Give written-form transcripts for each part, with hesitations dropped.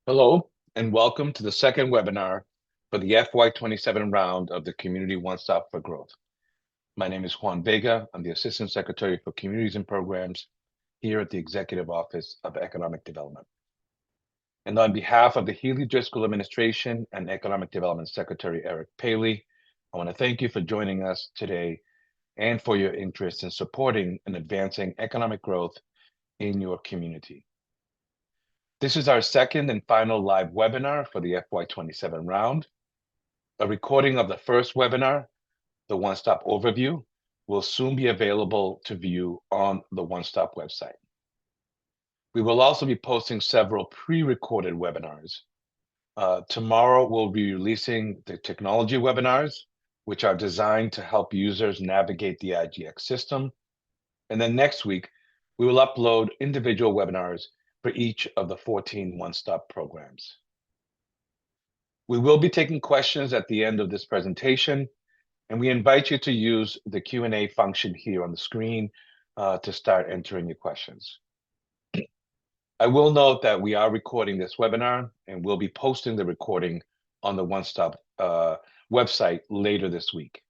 Hello, and welcome to the second webinar for the FY27 round of the Community One Stop for Growth. My name is Juan Vega. I'm the Assistant Secretary for Communities and Programs here at the Executive Office of Economic Development. And on behalf of the Healy Driscoll Administration and Economic Development Secretary Eric Paley, I want to thank you for joining us today and for your interest in supporting and advancing economic growth in your community. This is our second and final live webinar for the FY27 round. A recording of the first webinar, the One Stop Overview, will soon be available to view on the One Stop website. We will also be posting several pre-recorded webinars. Tomorrow, we'll be releasing the technology webinars, which are designed to help users navigate the IGX system. And then next week, we will upload individual webinars for each of the 14 one-stop programs. We will be taking questions at the end of this presentation, and we invite you to use the Q&A function here on the screen to start entering your questions. I will note that we are recording this webinar, and we'll be posting the recording on the One Stop website later this week.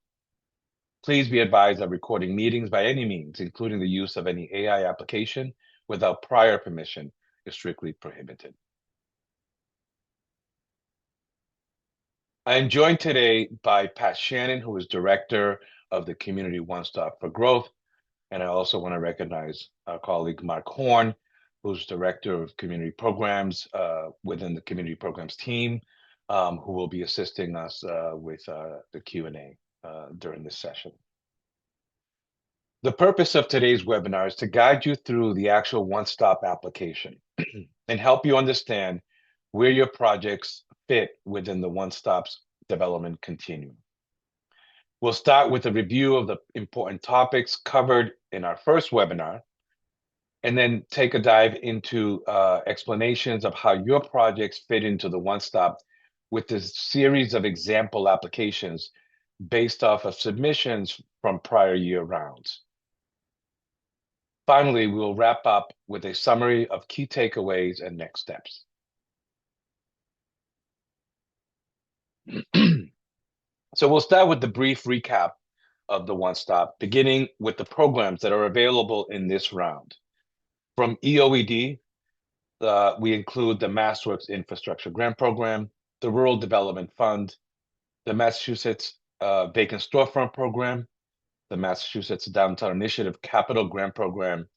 Please be advised that recording meetings by any means, including the use of any AI application without prior permission, is strictly prohibited. I am joined today by Pat Shannon, who is Director of the Community One Stop for Growth. And I also want to recognize our colleague Mark Horn, who's Director of Community Programs within the Community Programs team, who will be assisting us with the Q&A during this session. The purpose of today's webinar is to guide you through the actual one-stop application and help you understand where your projects fit within the one-stop's development continuum. We'll start with a review of the important topics covered in our first webinar, and then take a dive into explanations of how your projects fit into the one-stop with this series of example applications based off of submissions from prior year rounds. Finally, we will wrap up with a summary of key takeaways and next steps. So we'll start with the brief recap of the One Stop, beginning with the programs that are available in this round. From EOED, we include the MassWorks Infrastructure Grant Program, the Rural Development Fund, the Massachusetts Vacant Storefront Program, the Massachusetts Downtown Initiative Capital Grant Program,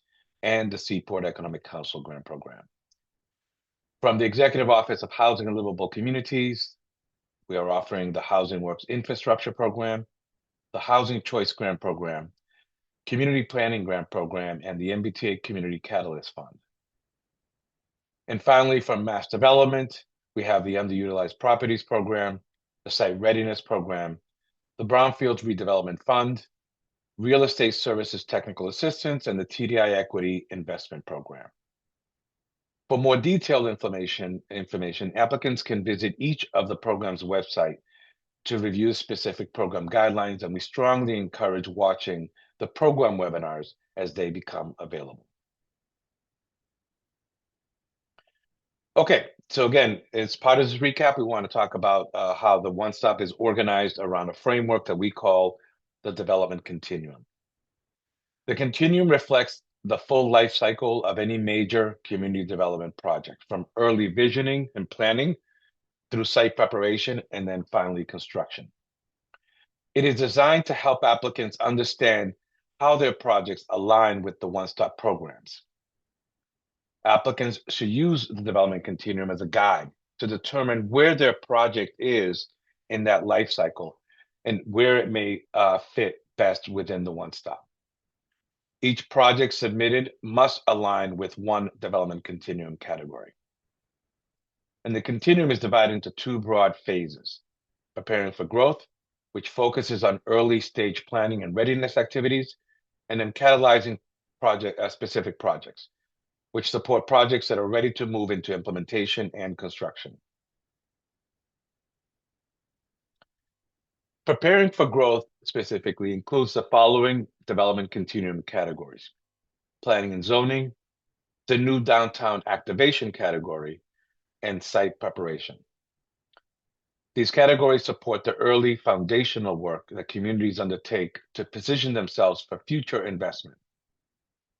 and the Seaport Economic Council Grant Program. From the Executive Office of Housing and Livable Communities, we are offering the Housing Works Infrastructure Program, the Housing Choice Grant Program, Community Planning Grant Program, and the MBTA Community Catalyst Fund. And finally, from Mass Development, we have the Underutilized Properties Program, the Site Readiness Program, the Brownfields Redevelopment Fund, Real Estate Services Technical Assistance, and the TDI Equity Investment Program. For more detailed information, applicants can visit each of the program's website to review specific program guidelines, and we strongly encourage watching the program webinars as they become available. Okay, so again, as part of this recap, we want to talk about how the One Stop is organized around a framework that we call the development continuum. The continuum reflects the full life cycle of any major community development project, from early visioning and planning through site preparation and then finally construction. It is designed to help applicants understand how their projects align with the one-stop programs. Applicants should use the development continuum as a guide to determine where their project is in that life cycle and where it may fit best within the one-stop. Each project submitted must align with one development continuum category. And the continuum is divided into two broad phases: preparing for growth, which focuses on early stage planning and readiness activities, and then catalyzing specific projects, which support projects that are ready to move into implementation and construction. Preparing for growth specifically includes the following development continuum categories: planning and zoning, the new downtown activation category, and site preparation. These categories support the early foundational work that communities undertake to position themselves for future investment.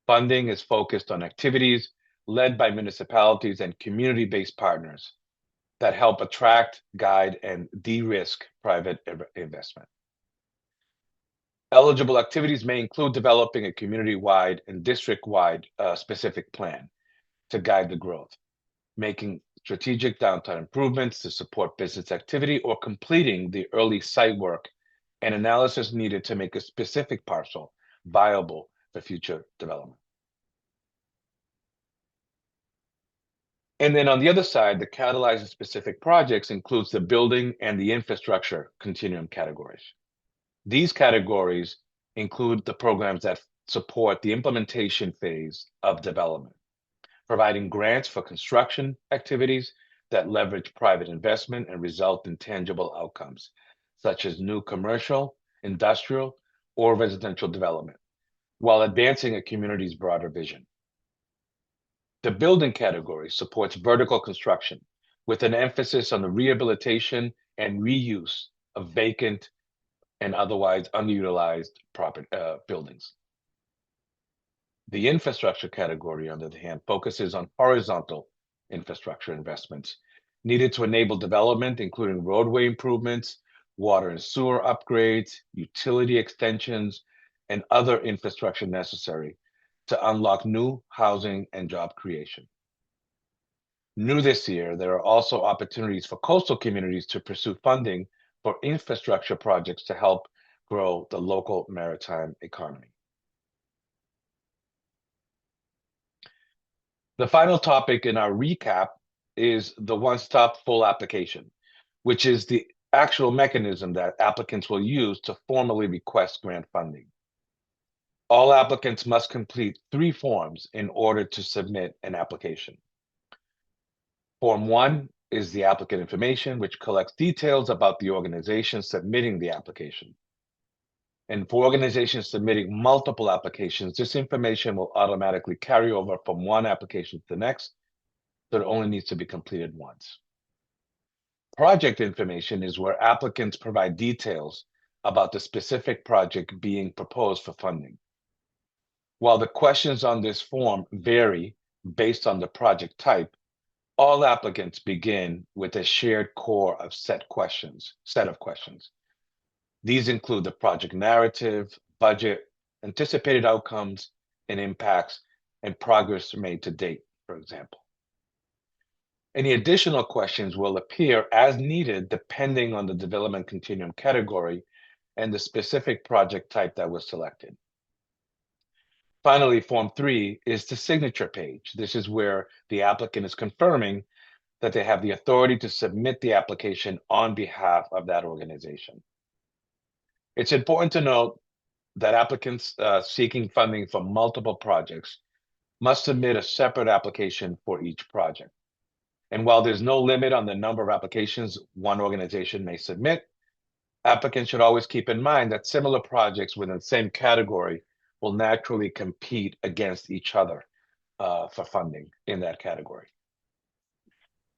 Funding is focused on activities led by municipalities and community-based partners that help attract, guide, and de-risk private investment. Eligible activities may include developing a community-wide and district-wide specific plan to guide the growth, making strategic downtown improvements to support business activity, or completing the early site work and analysis needed to make a specific parcel viable for future development. And then on the other side, the catalyzing specific projects includes the building and the infrastructure continuum categories. These categories include the programs that support the implementation phase of development, providing grants for construction activities that leverage private investment and result in tangible outcomes, such as new commercial, industrial, or residential development, while advancing a community's broader vision. The building category supports vertical construction with an emphasis on the rehabilitation and reuse of vacant and otherwise underutilized buildings. The infrastructure category, on the other hand, focuses on horizontal infrastructure investments needed to enable development, including roadway improvements, water and sewer upgrades, utility extensions, and other infrastructure necessary to unlock new housing and job creation. New this year, there are also opportunities for coastal communities to pursue funding for infrastructure projects to help grow the local maritime economy. The final topic in our recap is the one-stop full application, which is the actual mechanism that applicants will use to formally request grant funding. All applicants must complete 3 forms in order to submit an application. Form 1 is the applicant information, which collects details about the organization submitting the application. And for organizations submitting multiple applications, this information will automatically carry over from one application to the next, so it only needs to be completed once. Project information is where applicants provide details about the specific project being proposed for funding. While the questions on this form vary based on the project type, all applicants begin with a shared core of set of questions. These include the project narrative, budget, anticipated outcomes and impacts, and progress made to date, for example. Any additional questions will appear as needed depending on the development continuum category and the specific project type that was selected. Finally, Form 3 is the signature page. This is where the applicant is confirming that they have the authority to submit the application on behalf of that organization. It's important to note that applicants seeking funding for multiple projects must submit a separate application for each project. And while there's no limit on the number of applications one organization may submit, applicants should always keep in mind that similar projects within the same category will naturally compete against each other for funding in that category.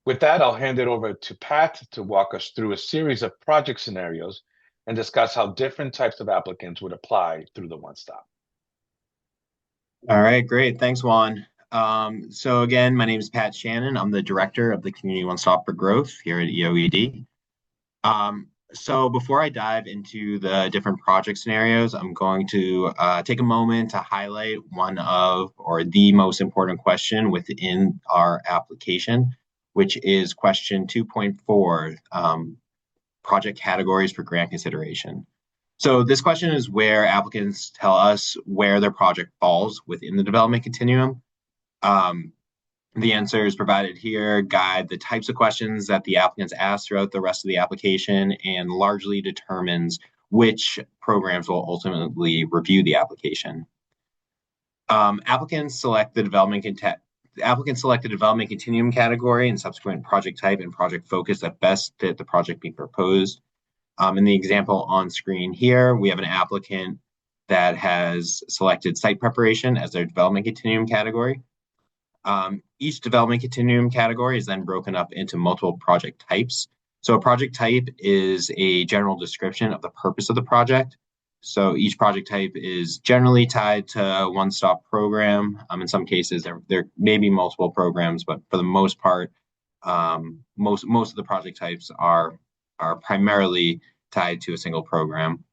With that, I'll hand it over to Pat to walk us through a series of project scenarios and discuss how different types of applicants would apply through the one-stop. All right, great. Thanks, Juan. So again, my name is Pat Shannon. I'm the director of the Community One Stop for Growth here at EOED. So before I dive into the different project scenarios, I'm going to take a moment to highlight one of, or the most important question within our application, which is question 2.4, project categories for grant consideration. So this question is where applicants tell us where their project falls within the development continuum. The answers provided here guide the types of questions that the applicants ask throughout the rest of the application and largely determines which programs will ultimately review the application. Applicants select the development continuum category and subsequent project type and project focus that best fit the project being proposed. In the example on screen here, we have an applicant that has selected site preparation as their development continuum category. each development continuum category is then broken up into multiple project types. So a project type is a general description of the purpose of the project. So each project type is generally tied to one-stop program. In some cases, there may be multiple programs, but for the most part, most of the project types are primarily tied to a single program.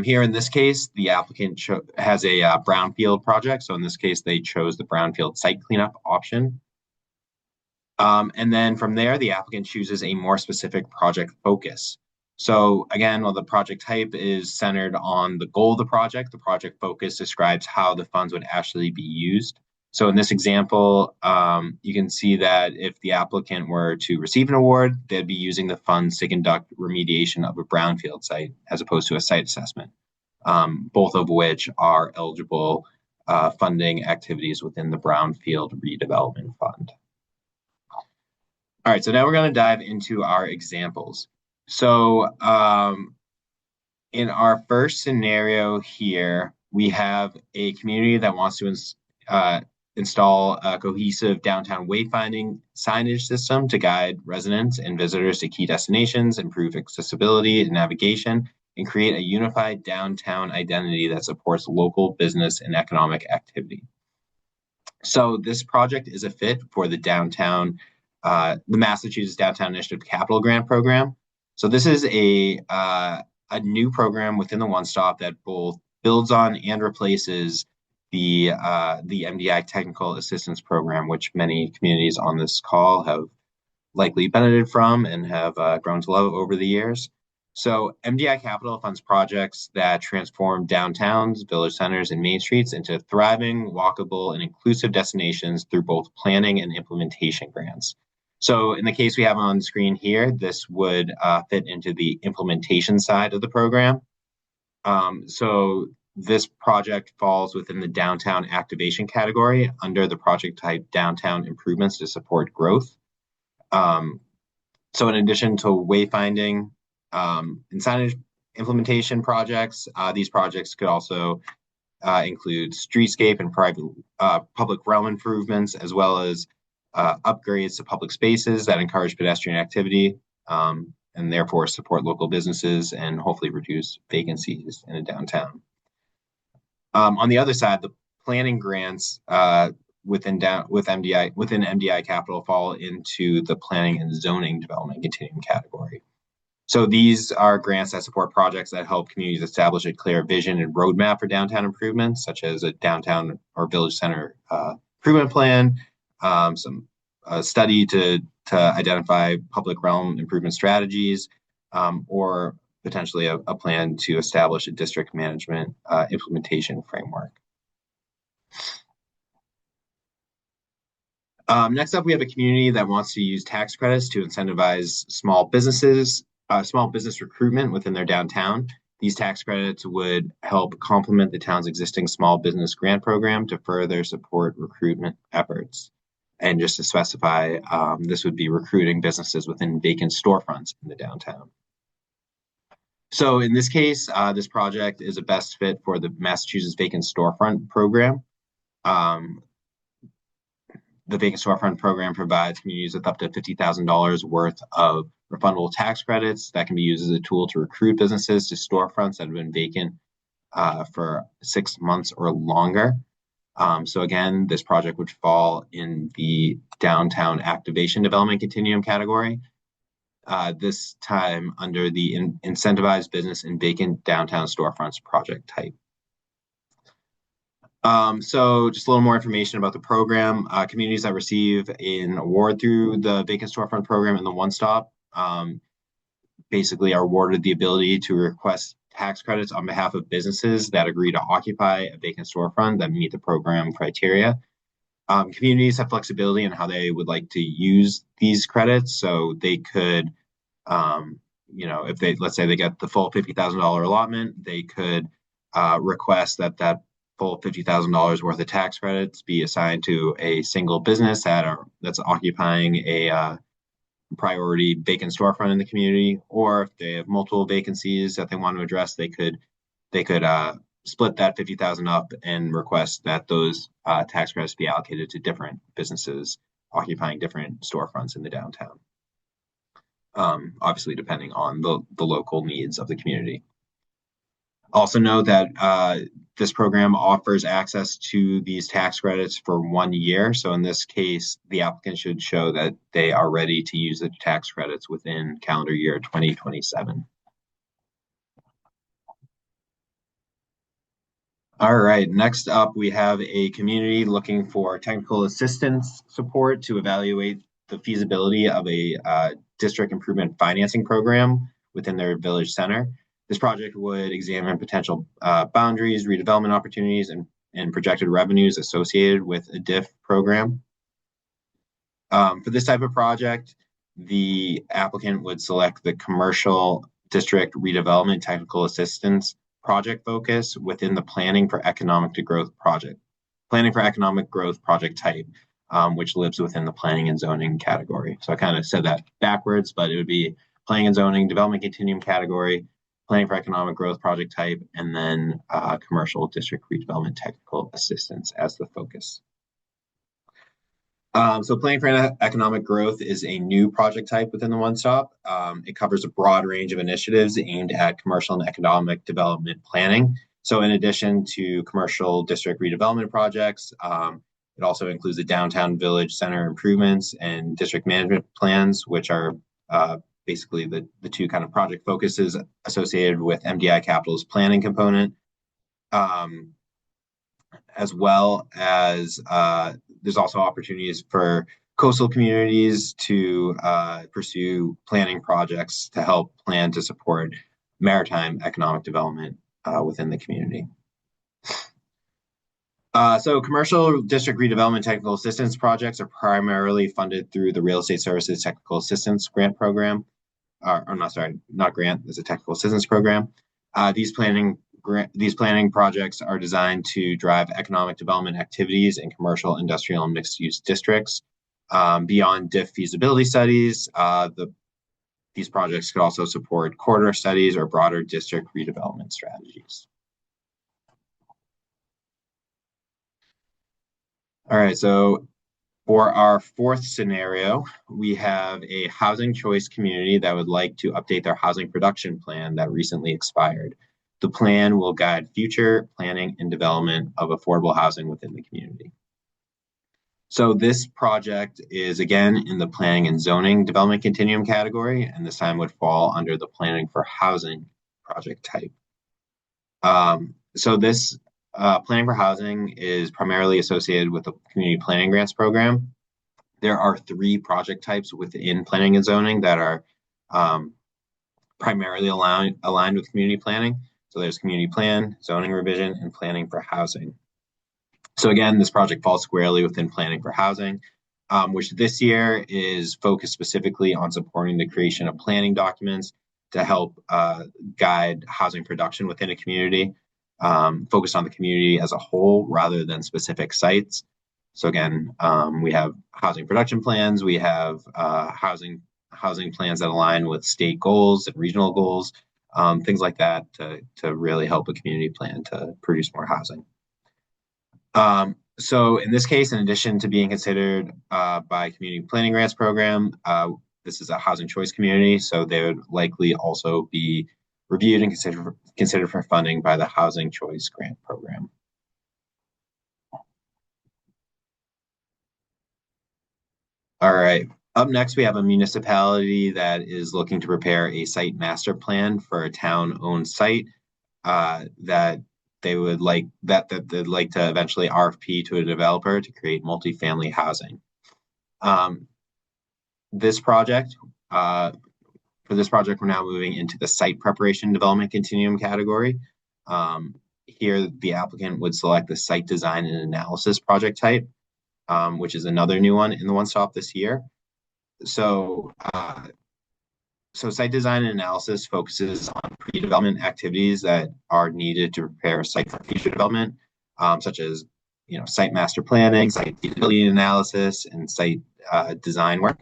Here in this case, the applicant has a brownfield project. So in this case, they chose the brownfield site cleanup option. And then from there, the applicant chooses a more specific project focus. So again, while the project type is centered on the goal of the project focus describes how the funds would actually be used. So in this example, you can see that if the applicant were to receive an award, they'd be using the funds to conduct remediation of a brownfield site as opposed to a site assessment, both of which are eligible funding activities within the Brownfield Redevelopment Fund. All right, so now we're going to dive into our examples. So in our first scenario here, we have a community that wants to install a cohesive downtown wayfinding signage system to guide residents and visitors to key destinations, improve accessibility and navigation, and create a unified downtown identity that supports local business and economic activity. So this project is a fit for the Massachusetts Downtown Initiative Capital Grant Program. So this is a new program within the One Stop that both builds on and replaces the MDI Technical Assistance Program, which many communities on this call have likely benefited from and have grown to love over the years. So MDI Capital funds projects that transform downtowns, village centers, and main streets into thriving, walkable, and inclusive destinations through both planning and implementation grants. So in the case we have on screen here, this would fit into the implementation side of the program. So this project falls within the downtown activation category under the project type downtown improvements to support growth. So in addition to wayfinding and signage implementation projects, these projects could also include streetscape and public realm improvements, as well as upgrades to public spaces that encourage pedestrian activity and therefore support local businesses and hopefully reduce vacancies in a downtown. On the other side, the planning grants within MDI Capital fall into the planning and zoning development continuum category. So these are grants that support projects that help communities establish a clear vision and roadmap for downtown improvements, such as a downtown or village center improvement plan, a study to identify public realm improvement strategies, or potentially a plan to establish a district management implementation framework. Next up, we have a community that wants to use tax credits to incentivize small business recruitment within their downtown. These tax credits would help complement the town's existing small business grant program to further support recruitment efforts. And just to specify, this would be recruiting businesses within vacant storefronts in the downtown. So in this case, this project is a best fit for the Massachusetts Vacant Storefront Program. The Vacant Storefront Program provides communities with up to $50,000 worth of refundable tax credits that can be used as a tool to recruit businesses to storefronts that have been vacant for 6 months or longer. So again, this project would fall in the downtown activation development continuum category, this time under the incentivized business and vacant downtown storefronts project type. So just a little more information about the program. Communities that receive an award through the Vacant Storefront Program and the One Stop basically are awarded the ability to request tax credits on behalf of businesses that agree to occupy a vacant storefront that meet the program criteria. Communities have flexibility in how they would like to use these credits, so they could, if let's say they get the full $50,000 allotment, they could request that full $50,000 worth of tax credits be assigned to a single business that's occupying a priority vacant storefront in the community, or if they have multiple vacancies that they want to address, they could split that 50,000 up and request that those tax credits be allocated to different businesses occupying different storefronts in the downtown. Obviously, depending on the local needs of the community. Also know that this program offers access to these tax credits for 1 year. So in this case, the applicant should show that they are ready to use the tax credits within calendar year 2027. All right, next up, we have a community looking for technical assistance support to evaluate the feasibility of a district improvement financing program within their village center. This project would examine potential boundaries, redevelopment opportunities, and projected revenues associated with a DIF program. For this type of project, the applicant would select the commercial district redevelopment technical assistance project focus within the planning for economic growth project type, which lives within the planning and zoning category. So I kind of said that backwards, but it would be planning and zoning, development continuum category, planning for economic growth project type, and then commercial district redevelopment technical assistance as the focus. So planning for economic growth is a new project type within the One Stop. It covers a broad range of initiatives aimed at commercial and economic development planning. So in addition to commercial district redevelopment projects, it also includes the downtown village center improvements and district management plans, which are basically the two kind of project focuses associated with MDI Capital's planning component, as well as there's also opportunities for coastal communities to pursue planning projects to help plan to support maritime economic development within the community. So commercial district redevelopment technical assistance projects are primarily funded through the Real Estate Services Technical Assistance Grant Program. Not grant, it's a technical assistance program. These planning projects are designed to drive economic development activities in commercial, industrial, and mixed-use districts. Beyond DIF feasibility studies, these projects could also support corridor studies or broader district redevelopment strategies. All right, so for our fourth scenario, we have a housing choice community that would like to update their housing production plan that recently expired. The plan will guide future planning and development of affordable housing within the community. So this project is again in the planning and zoning development continuum category, and this time would fall under the planning for housing project type. So this planning for housing is primarily associated with the community planning grants program. There are 3 project types within planning and zoning that are primarily aligned with community planning. So there's community plan, zoning revision, and planning for housing. So again, this project falls squarely within planning for housing, which this year is focused specifically on supporting the creation of planning documents to help guide housing production within a community, focused on the community as a whole rather than specific sites. So again, we have housing production plans, we have housing plans that align with state goals and regional goals, things like that to really help a community plan to produce more housing. So in this case, in addition to being considered by community planning grants program, this is a housing choice community, so they would likely also be reviewed and considered for funding by the housing choice grant program. All right. Up next, we have a municipality that is looking to prepare a site master plan for a town-owned site that they'd like to eventually RFP to a developer to create multifamily housing. For this project, we're now moving into the site preparation development continuum category. Here, the applicant would select the site design and analysis project type, which is another new one in the One Stop this year. So site design and analysis focuses on pre-development activities that are needed to prepare a site for future development, such as site master planning, site feasibility analysis, and site design work.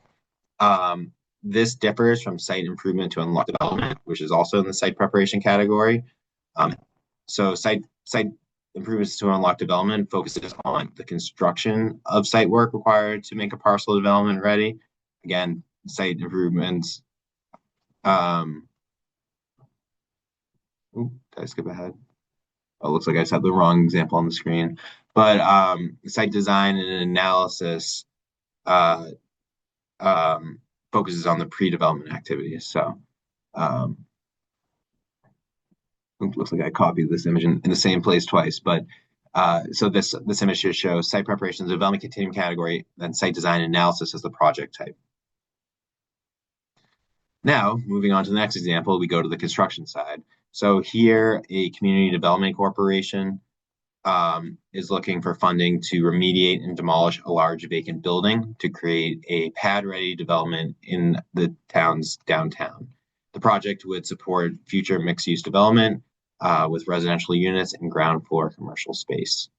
This differs from site improvement to unlock development, which is also in the site preparation category. So site improvements to unlock development focuses on the construction of site work required to make a parcel development ready. Again, site improvements. Um, did I skip ahead? Oh, it looks like I set the wrong example on the screen. But site design and analysis uh, um, focuses on the pre-development activities. So um, looks like I copied this image in the same place twice. But so this image should show site preparation as a development continuum category, then site design and analysis as the project type. Now, moving on to the next example, we go to the construction side. So here, a community development corporation is looking for funding to remediate and demolish a large vacant building to create a pad-ready development in the town's downtown. The project would support future mixed-use development with residential units and ground floor commercial space.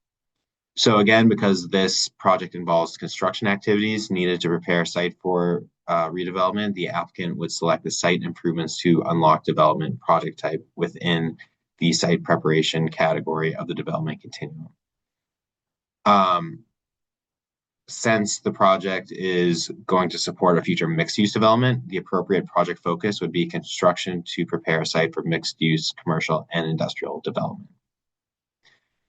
So again, because this project involves construction activities needed to prepare a site for redevelopment, the applicant would select the site improvements to unlock development project type within the site preparation category of the development continuum. Um, since the project is going to support a future mixed-use development, the appropriate project focus would be construction to prepare a site for mixed-use commercial and industrial development.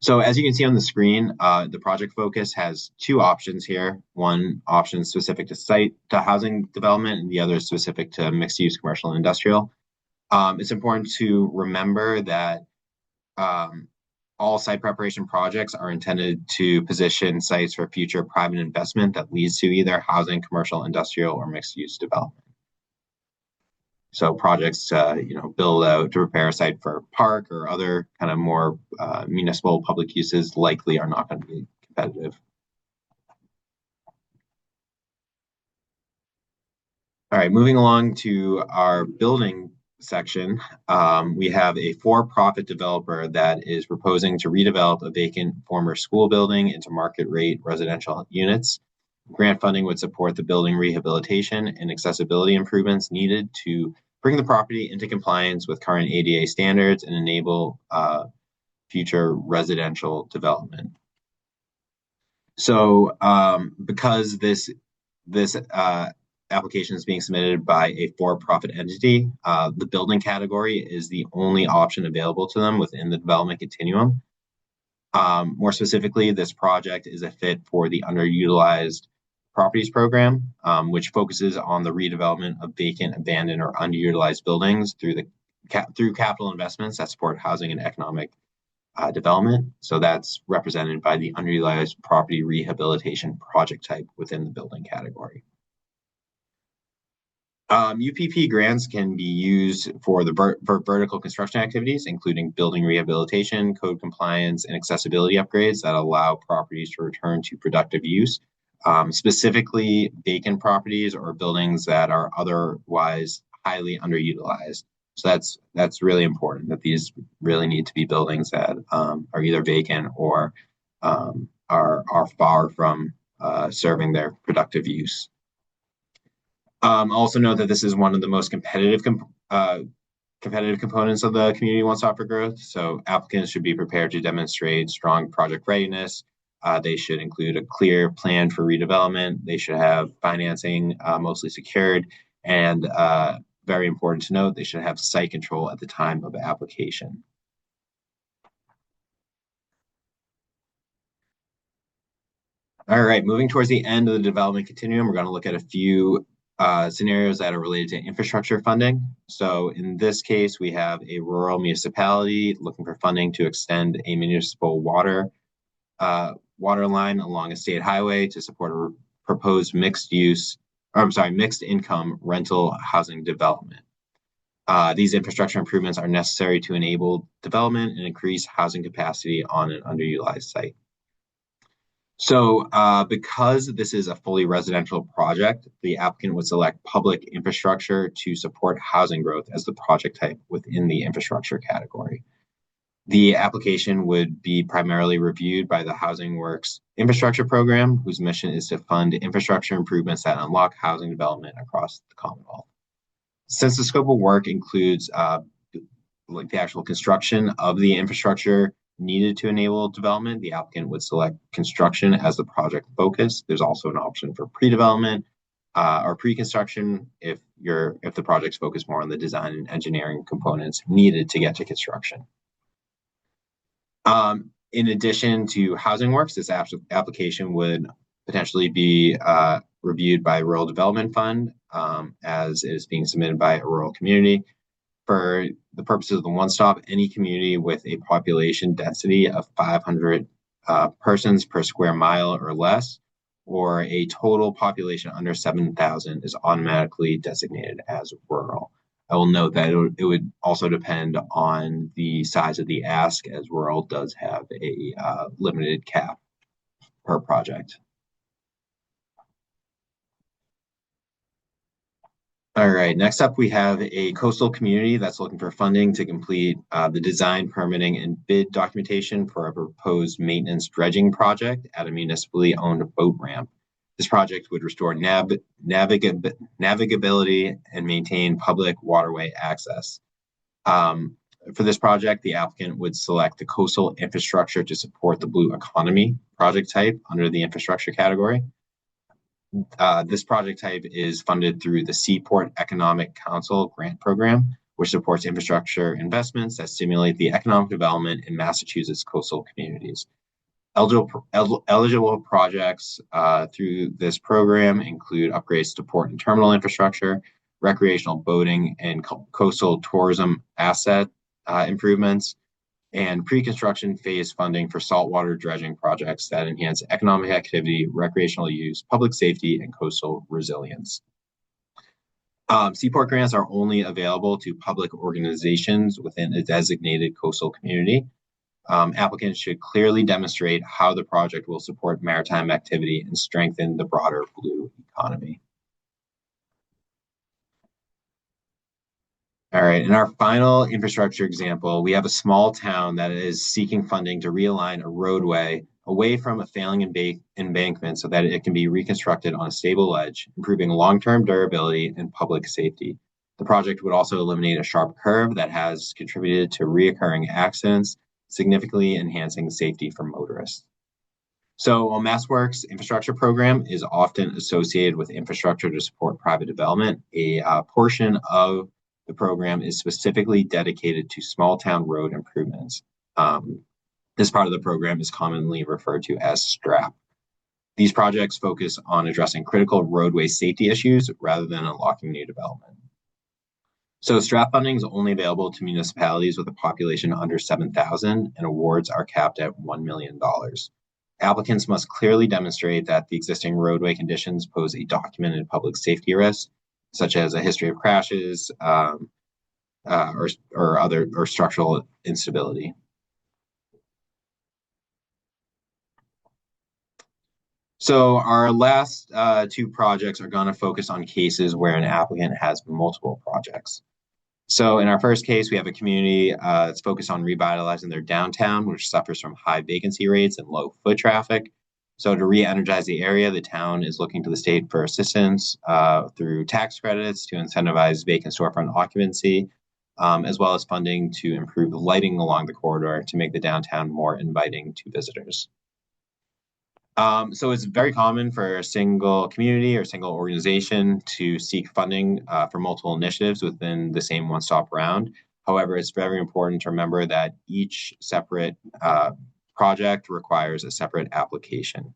So as you can see on the screen, the project focus has two options here. One option specific to housing development, and the other specific to mixed-use commercial and industrial. It's important to remember that all site preparation projects are intended to position sites for future private investment that leads to either housing, commercial, industrial, or mixed-use development. So projects, build out to prepare a site for park or other kind of more municipal public uses likely are not going to be competitive. All right, moving along to our building section, we have a for-profit developer that is proposing to redevelop a vacant former school building into market rate residential units. Grant funding would support the building rehabilitation and accessibility improvements needed to bring the property into compliance with current ADA standards and enable future residential development. So, because this application is being submitted by a for-profit entity, the building category is the only option available to them within the development continuum. More specifically, this project is a fit for the underutilized properties program, which focuses on the redevelopment of vacant, abandoned, or underutilized buildings through capital investments that support housing and economic development. So that's represented by the underutilized property rehabilitation project type within the building category. UPP grants can be used for vertical construction activities, including building rehabilitation, code compliance, and accessibility upgrades that allow properties to return to productive use. Specifically, vacant properties or buildings that are otherwise highly underutilized. So that's really important, that these really need to be buildings that are either vacant or are far from serving their productive use. Also note that this is one of the most competitive components of the Community One Stop for Growth. So applicants should be prepared to demonstrate strong project readiness. They should include a clear plan for redevelopment. They should have financing mostly secured, and very important to note, they should have site control at the time of application. All right, moving towards the end of the development continuum, we're going to look at a few scenarios that are related to infrastructure funding. So in this case, we have a rural municipality looking for funding to extend a municipal water line along a state highway to support a proposed mixed income rental housing development. These infrastructure improvements are necessary to enable development and increase housing capacity on an underutilized site. So because this is a fully residential project, the applicant would select public infrastructure to support housing growth as the project type within the infrastructure category. The application would be primarily reviewed by the Housing Works infrastructure program, whose mission is to fund infrastructure improvements that unlock housing development across the Commonwealth. Since the scope of work includes like the actual construction of the infrastructure needed to enable development, the applicant would select construction as the project focus. There's also an option for pre-development or pre-construction if the project's focused more on the design and engineering components needed to get to construction. In addition to housing works, this application would potentially be reviewed by Rural Development Fund as it is being submitted by a rural community. For the purposes of the one-stop, any community with a population density of 500 persons per square mile or less, or a total population under 7,000 is automatically designated as rural. I will note that it would also depend on the size of the ask, as rural does have a limited cap per project. All right, next up we have a coastal community that's looking for funding to complete the design, permitting, and bid documentation for a proposed maintenance dredging project at a municipally owned boat ramp. This project would restore navigability and maintain public waterway access. For this project, the applicant would select the coastal infrastructure to support the blue economy project type under the infrastructure category. This project type is funded through the Seaport Economic Council grant program, which supports infrastructure investments that stimulate the economic development in Massachusetts coastal communities. Eligible projects through this program include upgrades to port and terminal infrastructure, recreational boating and coastal tourism asset improvements, and pre-construction phase funding for saltwater dredging projects that enhance economic activity, recreational use, public safety, and coastal resilience. Seaport grants are only available to public organizations within a designated coastal community. Applicants should clearly demonstrate how the project will support maritime activity and strengthen the broader blue economy. All right, in our final infrastructure example, we have a small town that is seeking funding to realign a roadway away from a failing embankment so that it can be reconstructed on a stable ledge, improving long-term durability and public safety. The project would also eliminate a sharp curve that has contributed to reoccurring accidents, significantly enhancing safety for motorists. So while MassWorks infrastructure program is often associated with infrastructure to support private development, a portion of the program is specifically dedicated to small town road improvements. This part of the program is commonly referred to as STRAP. These projects focus on addressing critical roadway safety issues rather than unlocking new development. So STRAP funding is only available to municipalities with a population under 7,000, and awards are capped at $1 million. Applicants must clearly demonstrate that the existing roadway conditions pose a documented public safety risk, such as a history of crashes or structural instability. So our last two projects are going to focus on cases where an applicant has multiple projects. So in our first case, we have a community that's focused on revitalizing their downtown, which suffers from high vacancy rates and low foot traffic. So to re-energize the area, the town is looking to the state for assistance through tax credits to incentivize vacant storefront occupancy, as well as funding to improve the lighting along the corridor to make the downtown more inviting to visitors. So it's very common for a single community or single organization to seek funding for multiple initiatives within the same one-stop round. However, it's very important to remember that each separate project requires a separate application.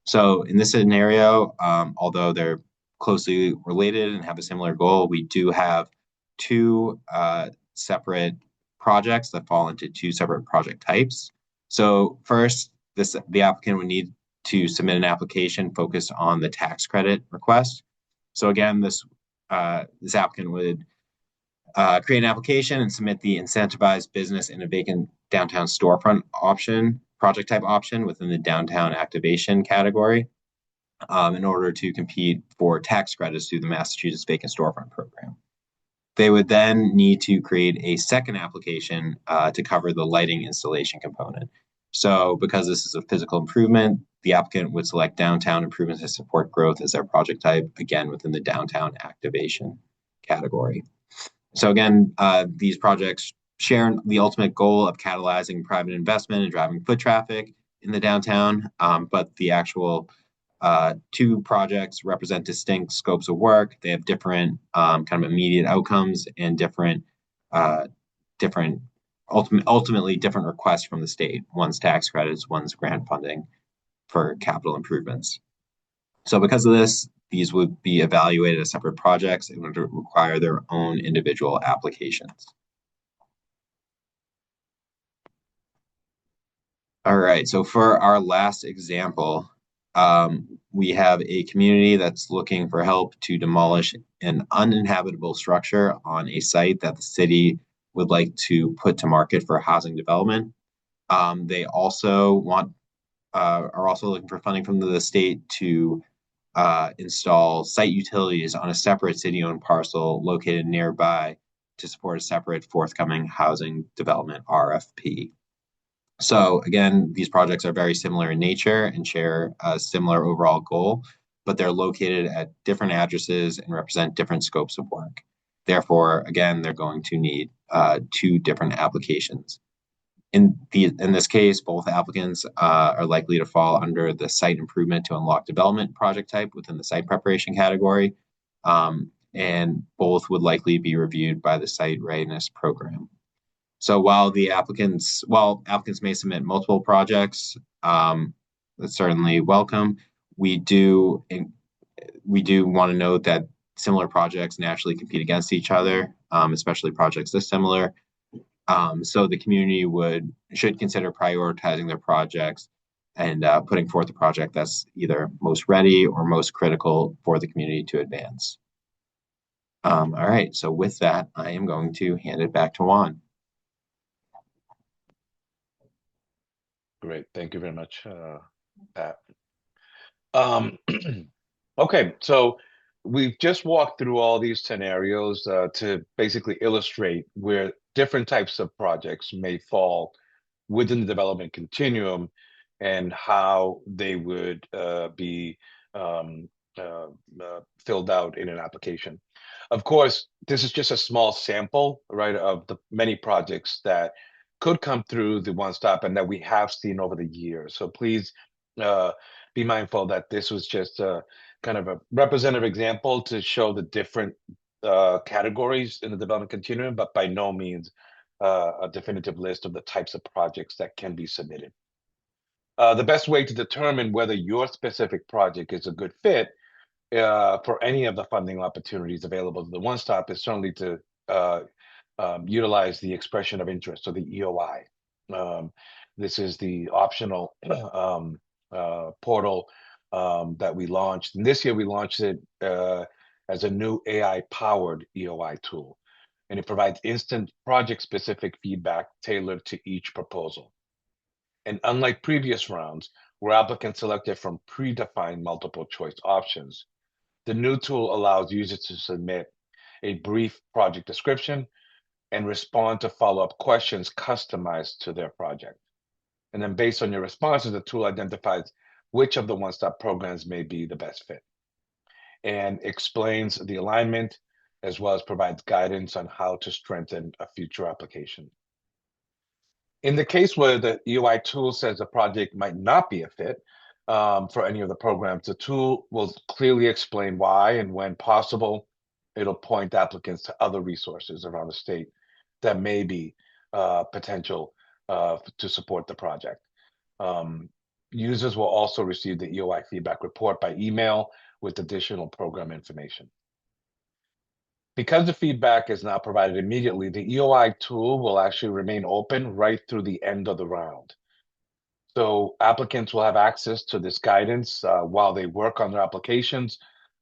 So in this scenario, although they're closely related and have a similar goal, we do have two separate projects that fall into two separate project types. So first, the applicant would need to submit an application focused on the tax credit request. So again, this applicant would create an application and submit the incentivized business in a vacant downtown storefront option, project type option within the downtown activation category in order to compete for tax credits through the Massachusetts Vacant Storefront Program. They would then need to create a second application to cover the lighting installation component. So because this is a physical improvement, the applicant would select downtown improvements to support growth as their project type, again, within the downtown activation category. So again, these projects share the ultimate goal of catalyzing private investment and driving foot traffic in the downtown. But the actual two projects represent distinct scopes of work. They have different kind of immediate outcomes and uh, different ultimately different requests from the state. One's tax credits, one's grant funding for capital improvements. So because of this, these would be evaluated as separate projects and would require their own individual applications. All right, so for our last example, we have a community that's looking for help to demolish an uninhabitable structure on a site that the city would like to put to market for housing development. They also are also looking for funding from the state to install site utilities on a separate city-owned parcel located nearby to support a separate forthcoming housing development RFP. So again, these projects are very similar in nature and share a similar overall goal, but they're located at different addresses and represent different scopes of work. Therefore, again, they're going to need two different applications. In this case, both applicants are likely to fall under the site improvement to unlock development project type within the site preparation category, and both would likely be reviewed by the site readiness program. So while applicants may submit multiple projects, that's certainly welcome. We do we do want to note that similar projects naturally compete against each other, especially projects this similar. So the community should consider prioritizing their projects and putting forth a project that's either most ready or most critical for the community to advance. All right, so with that, I am going to hand it back to Juan. Great. Thank you very much, Pat. Um, okay, so we've just walked through all these scenarios to basically illustrate where different types of projects may fall within the development continuum and how they would be um, uh, filled out in an application. Of course, this is just a small sample, right, of the many projects that could come through the one stop and that we have seen over the years. So please uh, be mindful that this was just a kind of a representative example to show the different categories in the development continuum, but by no means a definitive list of the types of projects that can be submitted. The best way to determine whether your specific project is a good fit for any of the funding opportunities available to the One Stop is certainly to uh, utilize the expression of interest, or the EOI. Um, this is the optional portal that we launched. And this year we launched it as a new AI-powered EOI tool. And it provides instant project-specific feedback tailored to each proposal. And unlike previous rounds, where applicants selected from predefined multiple choice options, the new tool allows users to submit a brief project description and respond to follow-up questions customized to their project. And then based on your responses, the tool identifies which of the one-stop programs may be the best fit and explains the alignment, as well as provides guidance on how to strengthen a future application. In the case where the EOI tool says the project might not be a fit for any of the programs, the tool will clearly explain why, and when possible, it'll point applicants to other resources around the state that may be potential to support the project. Um, Users will also receive the EOI feedback report by email with additional program information. Because the feedback is not provided immediately, the EOI tool will actually remain open right through the end of the round. So applicants will have access to this guidance while they work on their applications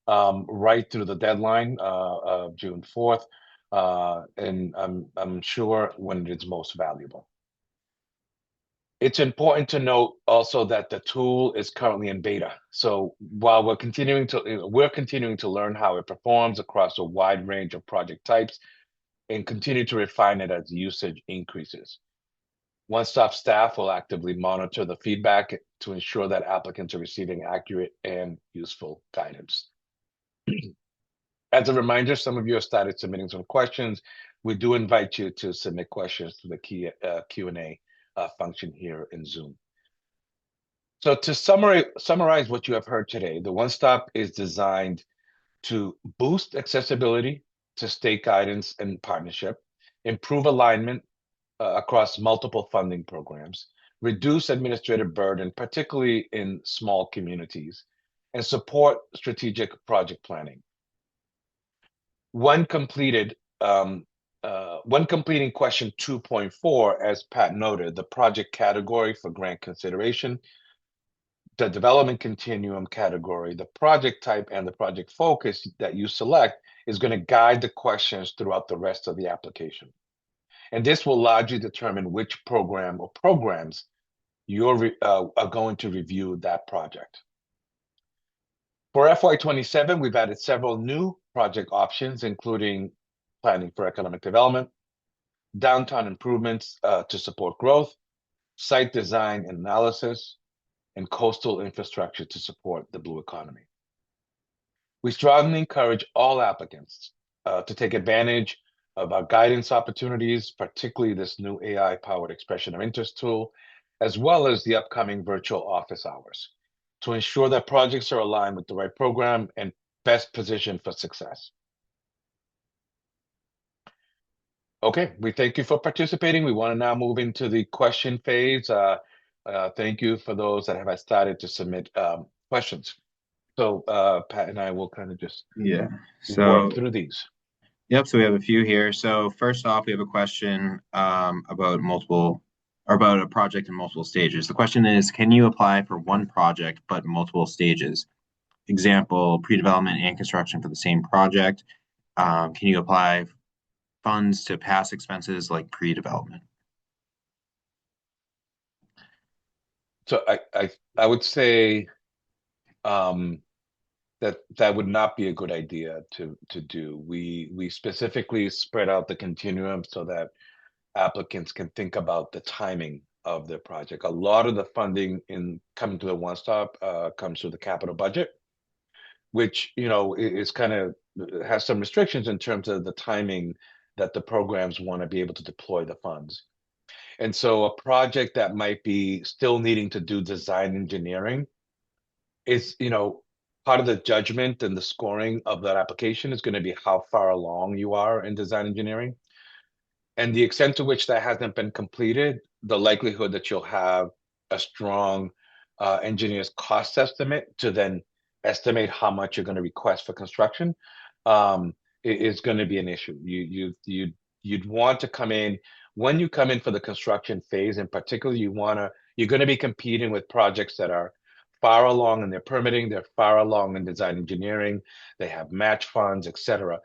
right through the deadline of June 4th. And I'm sure when it's most valuable. It's important to note also that the tool is currently in beta. So while we're continuing to learn how it performs across a wide range of project types and continue to refine it as usage increases. One Stop staff will actively monitor the feedback to ensure that applicants are receiving accurate and useful guidance. As a reminder, some of you have started submitting some questions. We do invite you to submit questions to the key Q&A function here in Zoom. So to summarize what you have heard today, the One Stop is designed to boost accessibility to state guidance and partnership, improve alignment across multiple funding programs, reduce administrative burden, particularly in small communities, and support strategic project planning. When completed, when completing question 2.4, as Pat noted, the project category for grant consideration, the development continuum category, the project type, and the project focus that you select is going to guide the questions throughout the rest of the application. And this will largely determine which program or programs are going to review that project. For FY27, we've added several new project options, including planning for economic development, downtown improvements to support growth, site design and analysis, and coastal infrastructure to support the blue economy. We strongly encourage all applicants to take advantage of our guidance opportunities, particularly this new AI-powered expression of interest tool, as well as the upcoming virtual office hours, to ensure that projects are aligned with the right program and best positioned for success. Okay, we thank you for participating. We want to now move into the question phase. Thank you for those that have started to submit questions. So Pat and I will kind of just Yeah. work So, through these. yep. So we have a few here. So first off, we have a question about multiple or about a project in multiple stages. The question is, can you apply for one project but multiple stages? Example, pre-development and construction for the same project. Can you apply funds to past expenses like pre-development? So I would say that would not be a good idea to do. We specifically spread out the continuum so that applicants can think about the timing of their project. A lot of the funding in coming to the One Stop comes through the capital budget, which is kind of has some restrictions in terms of the timing that the programs want to be able to deploy the funds. And so a project that might be still needing to do design engineering is, part of the judgment and the scoring of that application is going to be how far along you are in design engineering. And the extent to which that hasn't been completed, the likelihood that you'll have a strong engineer's cost estimate to then estimate how much you're going to request for construction is going to be an issue. You'd want to come in when you come in for the construction phase, in particular, you're going to be competing with projects that are far along in their permitting, they're far along in design engineering, they have match funds, et cetera.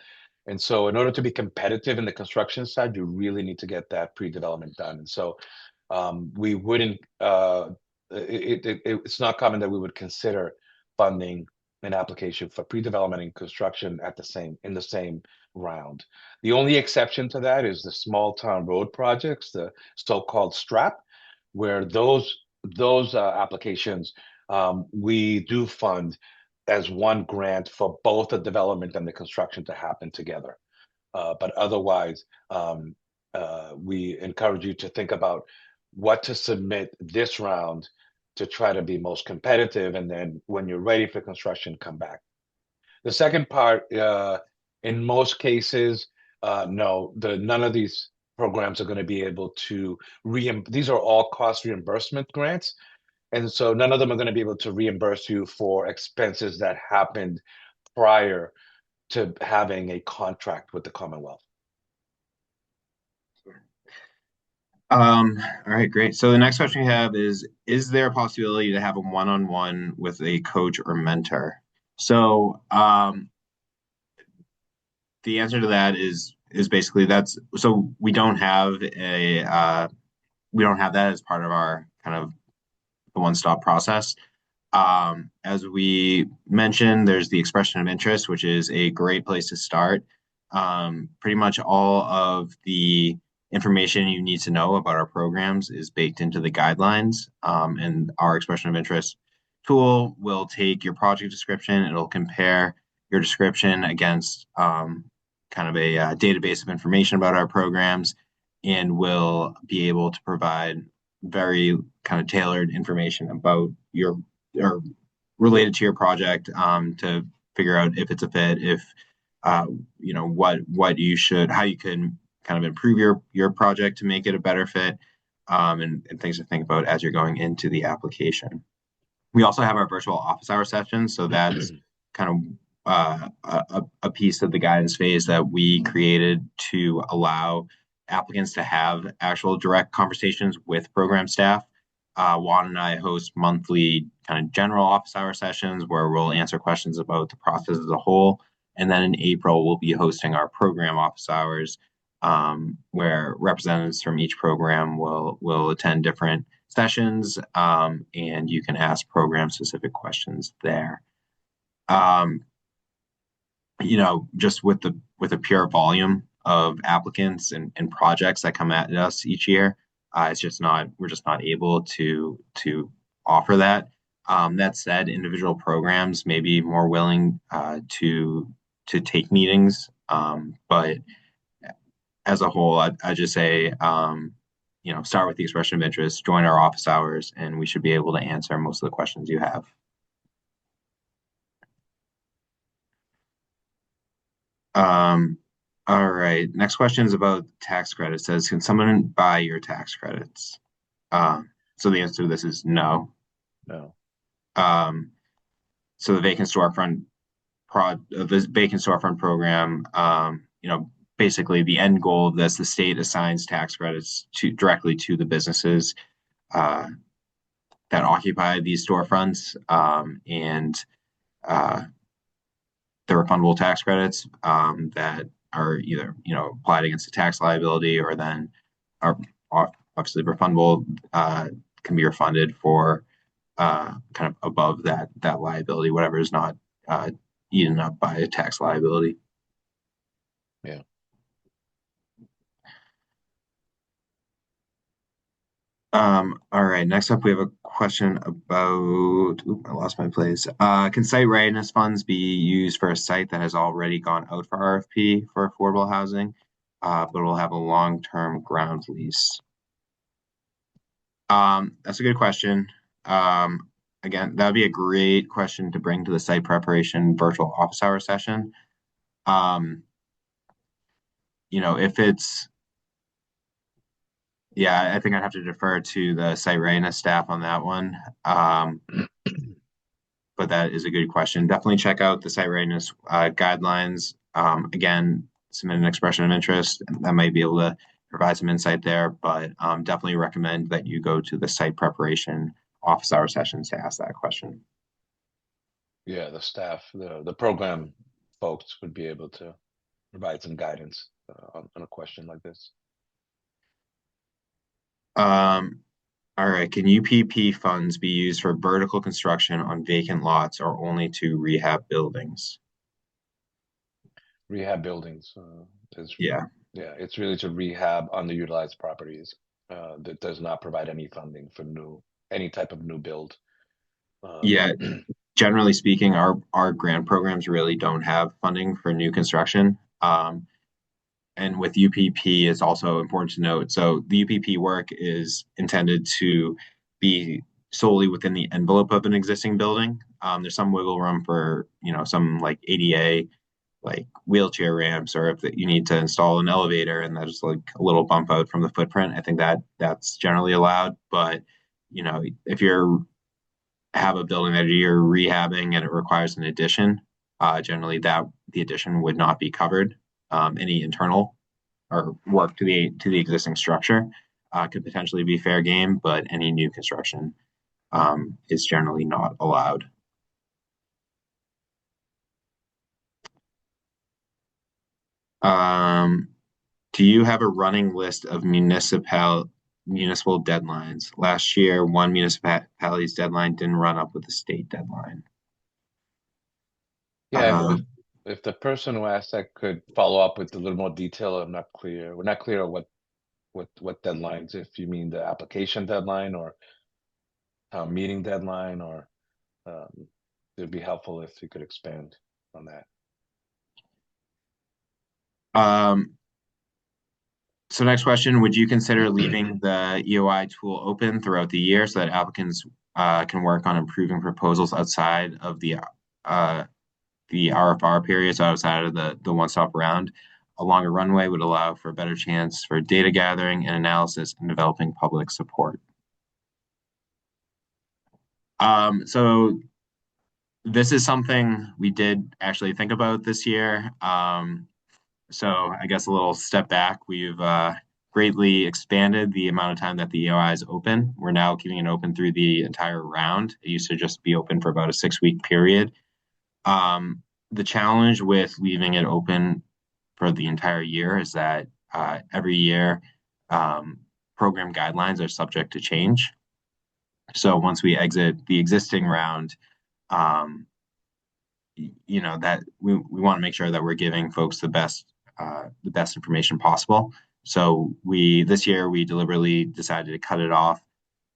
And so in order to be competitive in the construction side, you really need to get that pre-development done. And so we wouldn't, it's not common that we would consider funding an application for pre-development and construction in the same round. The only exception to that is the small town road projects, the so-called STRAP, where those applications we do fund as one grant for both the development and the construction to happen together. But otherwise, we encourage you to think about what to submit this round to try to be most competitive. And then when you're ready for construction, come back. The second part, in most cases, no, none of these programs are going to be able to these are all cost reimbursement grants. And so none of them are going to be able to reimburse you for expenses that happened prior to having a contract with the Commonwealth. All right, great. So the next question we have is there a possibility to have a one-on-one with a coach or mentor? So the answer to that is basically so we don't have that as part of our kind of the one-stop process. As we mentioned, there's the expression of interest, which is a great place to start. Pretty much all of the information you need to know about our programs is baked into the guidelines. And our expression of interest tool will take your project description, it'll compare your description against kind of a database of information about our programs, and will be able to provide very kind of tailored information about your or related to your project to figure out if it's a fit, if uh, what you should, how you can kind of improve your project to make it a better fit, and things to think about as you're going into the application. We also have our virtual office hour sessions, so that's kind of a piece of the guidance phase that we created to allow applicants to have actual direct conversations with program staff. Juan and I host monthly kind of general office hour sessions where we'll answer questions about the process as a whole. And then in April, we'll be hosting our program office hours, where representatives from each program will attend different sessions, and you can ask program specific questions there. Um, just with the pure volume of applicants and projects that come at us each year, we're just not able to offer that. That said, individual programs may be more willing to take meetings, but as a whole, I just say, start with the expression of interest, join our office hours, and we should be able to answer most of the questions you have. Um, all right. Next question is about tax credits. It says, can someone buy your tax credits? So the answer to this is no. No. Um, so the vacant storefront program, basically the end goal of this, the state assigns tax credits directly to the businesses uh, that occupy these storefronts, and uh, the refundable tax credits that are either applied against a tax liability or then are obviously refundable, can be refunded for kind of above that liability, whatever is not uh, eaten up by a tax liability. Yeah. All right. Next up, we have a question about. I lost my place. Can site readiness funds be used for a site that has already gone out for RFP for affordable housing, but will have a long-term ground lease? That's a good question. Again, that would be a great question to bring to the site preparation virtual office hour session. Um, if it's, yeah, I think I'd have to defer to the site readiness staff on that one. But that is a good question. Definitely check out the site readiness guidelines. Again, submit an expression of interest. That might be able to provide some insight there, but definitely recommend that you go to the site preparation office hour sessions to ask that question. Yeah, the staff, the program folks would be able to provide some guidance on a question like this. Um, all right. Can UPP funds be used for vertical construction on vacant lots or only to rehab buildings? Rehab buildings is, Yeah. yeah, it's really to rehab underutilized properties. That does not provide any funding for any type of new build. Yeah. Generally speaking, our grant programs really don't have funding for new construction. And with UPP, it's also important to note. So the UPP work is intended to be solely within the envelope of an existing building. There's some wiggle room for some like ADA, like wheelchair ramps, or if you need to install an elevator and there's like a little bump out from the footprint. I think that's generally allowed. But if you have a building that you're rehabbing and it requires an addition, generally that the addition would not be covered. Any internal or work to the existing structure could potentially be fair game, but any new construction is generally not allowed. Um, do you have a running list of municipal deadlines? Last year, one municipality's deadline didn't run up with the state deadline. Yeah, if the person who asked that could follow up with a little more detail, I'm not clear. We're not clear on what deadlines, if you mean the application deadline or meeting deadline, or it'd be helpful if you could expand on that. Um, so next question, would you consider leaving the EOI tool open throughout the year so that applicants can work on improving proposals outside of uh, the RFR period, so outside of the one-stop round? A longer runway would allow for a better chance for data gathering and analysis and developing public support. So this is something we did actually think about this year. So I guess a little step back, we've greatly expanded the amount of time that the EOI is open. We're now keeping it open through the entire round. It used to just be open for about a 6 week period. Um, the challenge with leaving it open for the entire year is that every year um, program guidelines are subject to change. So once we exit the existing round, um, that we want to make sure that we're giving folks the best information possible. So we this year we deliberately decided to cut it off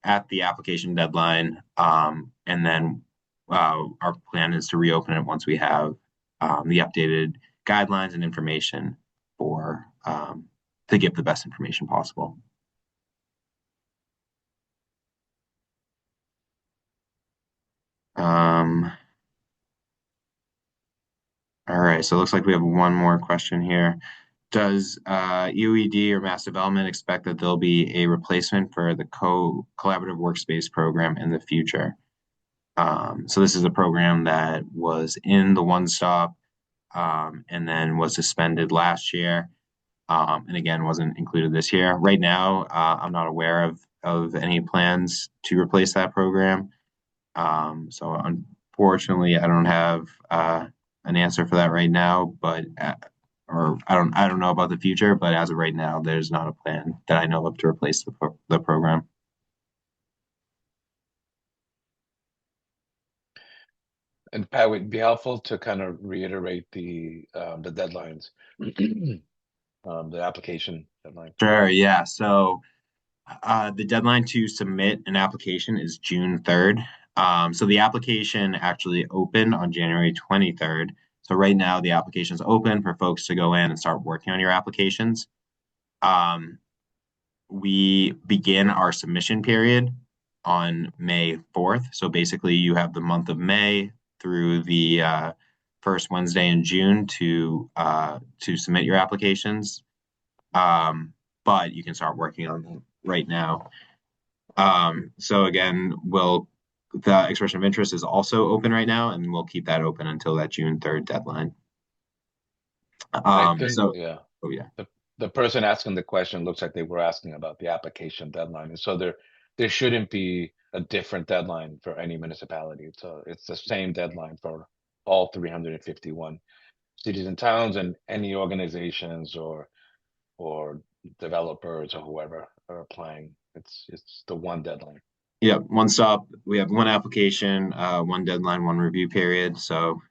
at the application deadline, and then our plan is to reopen it once we have the updated guidelines and information for to give the best information possible. Um, all right, so it looks like we have one more question here. Does UED or Mass Development expect that there'll be a replacement for the collaborative workspace program in the future? So this is a program that was in the One Stop and then was suspended last year, and again wasn't included this year. Right now, I'm not aware of any plans to replace that program. So unfortunately, I don't have an answer for that right now, but or I don't know about the future, but as of right now, there's not a plan that I know of to replace the program. And Pat, would it be helpful to kind of reiterate the deadlines, the application deadline. Sure, yeah. So the deadline to submit an application is June 3rd. So the application actually opened on January 23rd. So right now the application is open for folks to go in and start working on your applications. Um, we begin our submission period on May 4th. So basically, you have the month of May through the first Wednesday in June to submit your applications. But you can start working on them right now. So again, the expression of interest is also open right now, and we'll keep that open until that June 3rd deadline. And I think, So, yeah, oh yeah. the person asking the question looks like they were asking about the application deadline. And so there shouldn't be a different deadline for any municipality. So it's the same deadline for all 351 cities and towns and any organizations or developers or whoever are applying. It's the one deadline. Yep, one stop. We have one application, one deadline, one review period. So,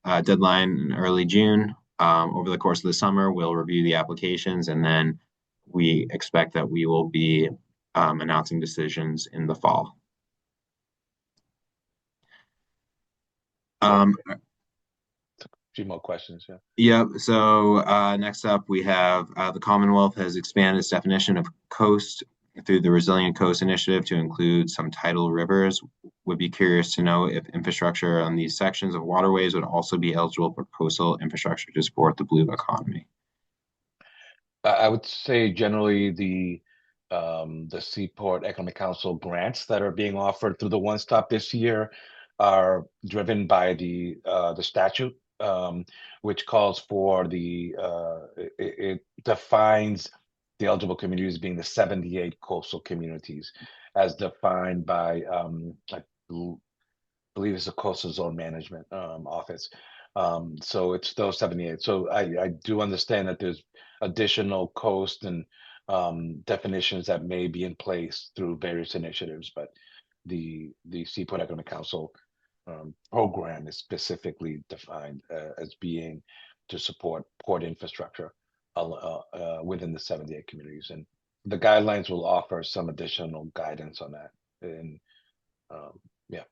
deadline in early June. Over the course of the summer, we'll review the applications, and then we expect that we will be announcing decisions in the fall. Great. Um, A few more questions, yeah. Yep. So next up, we have the Commonwealth has expanded its definition of coast through the Resilient Coast Initiative to include some tidal rivers. Would be curious to know if infrastructure on these sections of waterways would also be eligible for coastal infrastructure to support the blue economy. I would say generally the Seaport Economic Council grants that are being offered through the One Stop this year are driven by the statute, which calls for it defines the eligible communities being the 78 coastal communities, as defined by I believe it's the Coastal Zone Management Office. So it's those 78. So I do understand that there's additional coast and definitions that may be in place through various initiatives, but the Seaport Economic Council program is specifically defined as being to support port infrastructure within the 78 communities. And the guidelines will offer some additional guidance on that. And um, yeah.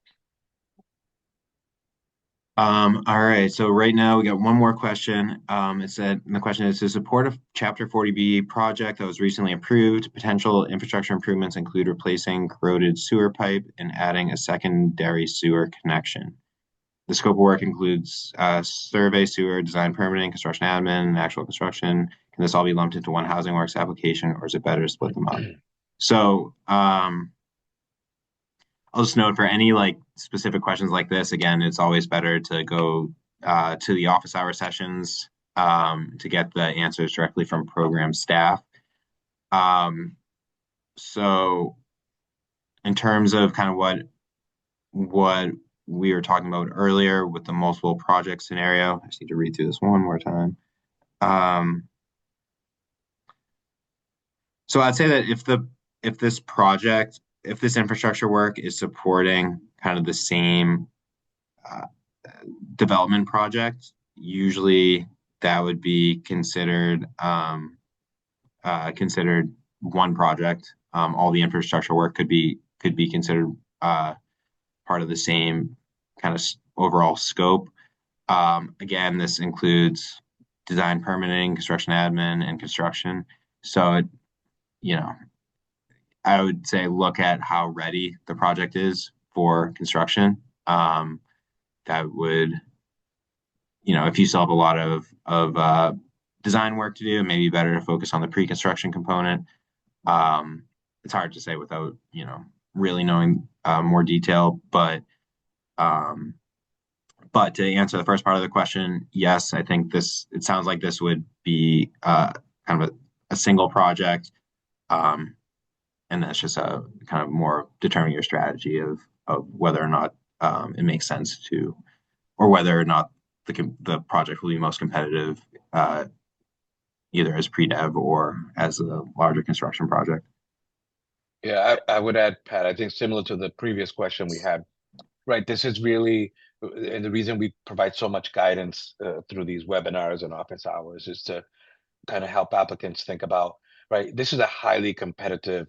All right. So right now we got one more question. It said, and the question is, to support a Chapter 40B project that was recently approved, potential infrastructure improvements include replacing corroded sewer pipe and adding a secondary sewer connection. The scope of work includes survey, sewer, design, permitting, construction admin, and actual construction. Can this all be lumped into one Housing Works application, or is it better to split them up? So, I'll just note for any like specific questions like this, again, it's always better to go to the office hour sessions to get the answers directly from program staff. Um, so in terms of kind of what we were talking about earlier with the multiple project scenario, I just need to read through this one more time. Um, so I'd say that if this project, if this infrastructure work is supporting kind of the same uh, development project, usually that would be considered one project. All the infrastructure work could be considered part of the same kind of overall scope. Again, this includes design, permitting, construction admin, and construction. So you know, I would say look at how ready the project is for construction. That would if you still have a lot of design work to do, maybe better to focus on the pre-construction component. It's hard to say without really knowing more detail, um, but to answer the first part of the question, yes, I think this. It sounds like this would be kind of a single project, um, and that's just a kind of more determining your strategy of whether or not it makes sense to, or whether or not the project will be most competitive, uh, either as pre-dev or as a larger construction project. Yeah, I would add, Pat, I think similar to the previous question we had, right? This is really, and the reason we provide so much guidance through these webinars and office hours is to kind of help applicants think about, right? This is a highly competitive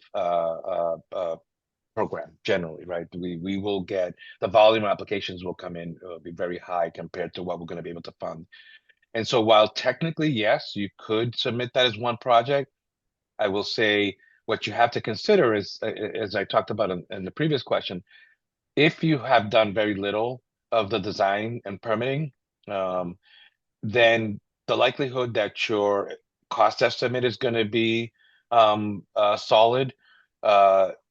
program generally, right? We will get the volume of applications will come in be very high compared to what we're going to be able to fund. And so while technically, yes, you could submit that as one project, I will say what you have to consider is, as I talked about in the previous question, if you have done very little of the design and permitting, um, then the likelihood that your cost estimate is going to be solid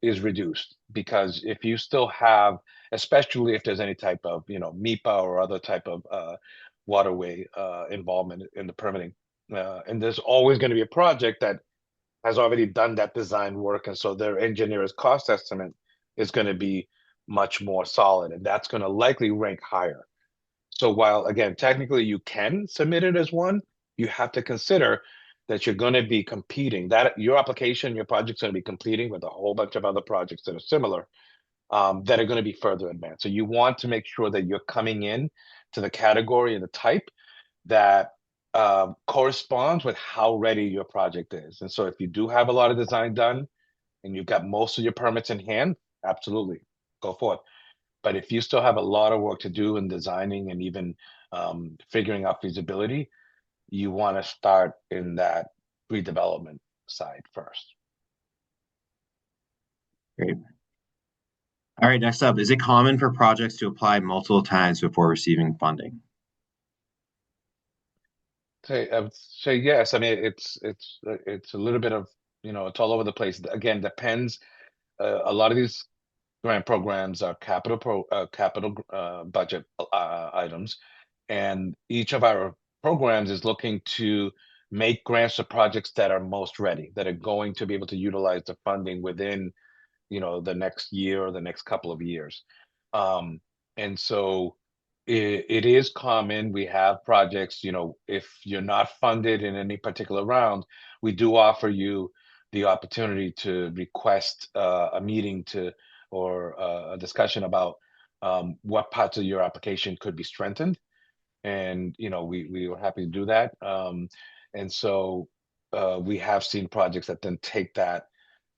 is reduced. Because if you still have, especially if there's any type of, MIPA or other type of waterway involvement in the permitting, and there's always going to be a project that has already done that design work, and so their engineer's cost estimate is going to be much more solid, and that's going to likely rank higher. So while again, technically you can submit it as one, you have to consider that you're going to be competing. That your application, your project's going to be competing with a whole bunch of other projects that are similar, that are going to be further advanced. So you want to make sure that you're coming in to the category and the type that corresponds with how ready your project is. And so if you do have a lot of design done and you've got most of your permits in hand, absolutely go for it. But if you still have a lot of work to do in designing and even figuring out feasibility, you want to start in that redevelopment side first. Great. All right, next up, is it common for projects to apply multiple times before receiving funding? Say yes. I mean, it's a little bit of, it's all over the place. Again, depends. A lot of these grant programs are capital budget items, and each of our programs is looking to make grants to projects that are most ready, that are going to be able to utilize the funding within, the next year or the next couple of years. And so it is common. We have projects, if you're not funded in any particular round, we do offer you the opportunity to request a meeting to or a discussion about what parts of your application could be strengthened. And, we were happy to do that. And so we have seen projects that then take that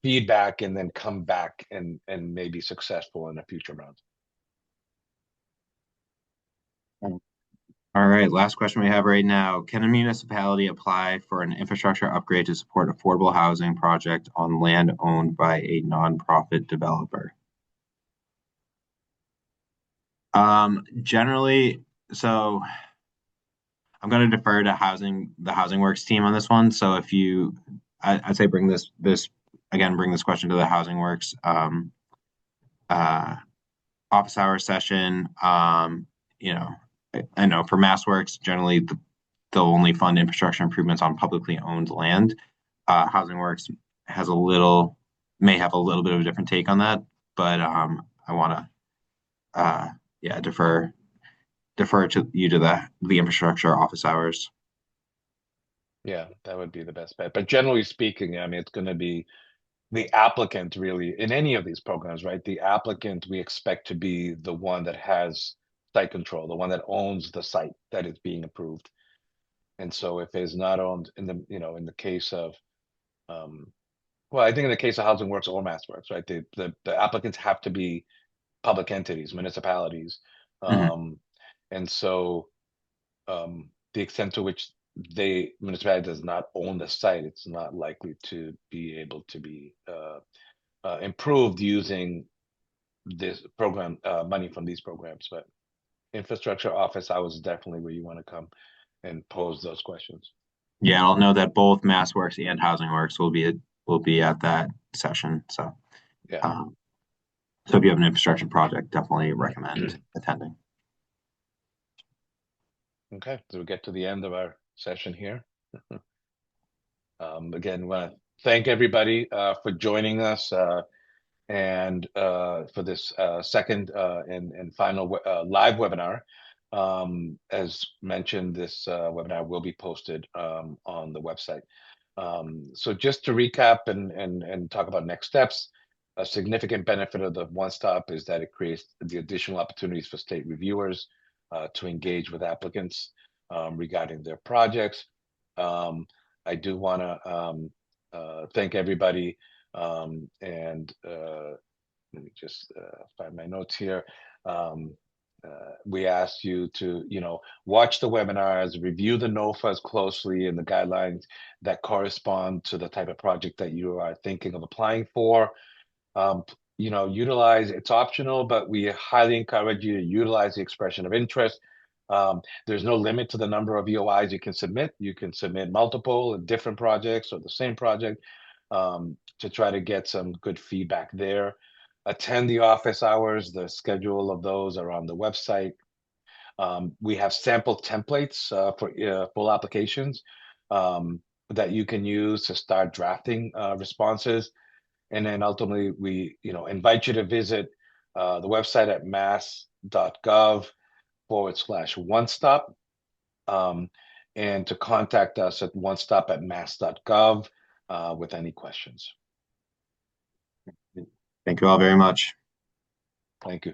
feedback and then come back and may be successful in a future round. All right, last question we have right now. Can a municipality apply for an infrastructure upgrade to support affordable housing project on land owned by a nonprofit developer? Generally, so I'm going to defer to the Housing Works team on this one. So if you, I'd say bring this again, bring this question to the Housing Works uh, office hour session. You know, I know for MassWorks, generally they'll only fund infrastructure improvements on publicly owned land. Housing Works has a little, may have a little bit of a different take on that, but I want to, yeah, defer to you to the infrastructure office hours. Yeah, that would be the best bet. But generally speaking, I mean, it's going to be the applicant really in any of these programs, right? The applicant we expect to be the one that has site control, the one that owns the site that is being approved. And so if it's not owned in the, in the case of, um, well, I think in the case of Housing Works or MassWorks, right? The applicants have to be public entities, municipalities. Mhm. Um, and so the extent to which municipality does not own the site, it's not likely to be able to be improved using this program money from these programs. But infrastructure office hours is definitely where you want to come and pose those questions. Yeah, I'll know that both MassWorks and Housing Works will be at that session. Yeah. Um, so if you have an infrastructure project, definitely recommend attending. Okay, so we get to the end of our session here. Again, want to thank everybody for joining us. And for this second and final live webinar. As mentioned, this webinar will be posted on the website. So just to recap and talk about next steps, a significant benefit of the One Stop is that it creates the additional opportunities for state reviewers to engage with applicants regarding their projects. Um, I do want to thank everybody and let me just find my notes here. Um, we asked you to, watch the webinars, review the NOFAs closely and the guidelines that correspond to the type of project that you are thinking of applying for. Um, Utilize, it's optional, but we highly encourage you to utilize the expression of interest. There's no limit to the number of EOIs you can submit. You can submit multiple different projects or the same project to try to get some good feedback there. Attend the office hours. The schedule of those are on the website. We have sample templates for full applications that you can use to start drafting responses. And then ultimately, we invite you to visit the website at mass.gov/one stop and to contact us at onestop@mass.gov with any questions. Thank you all very much. Thank you.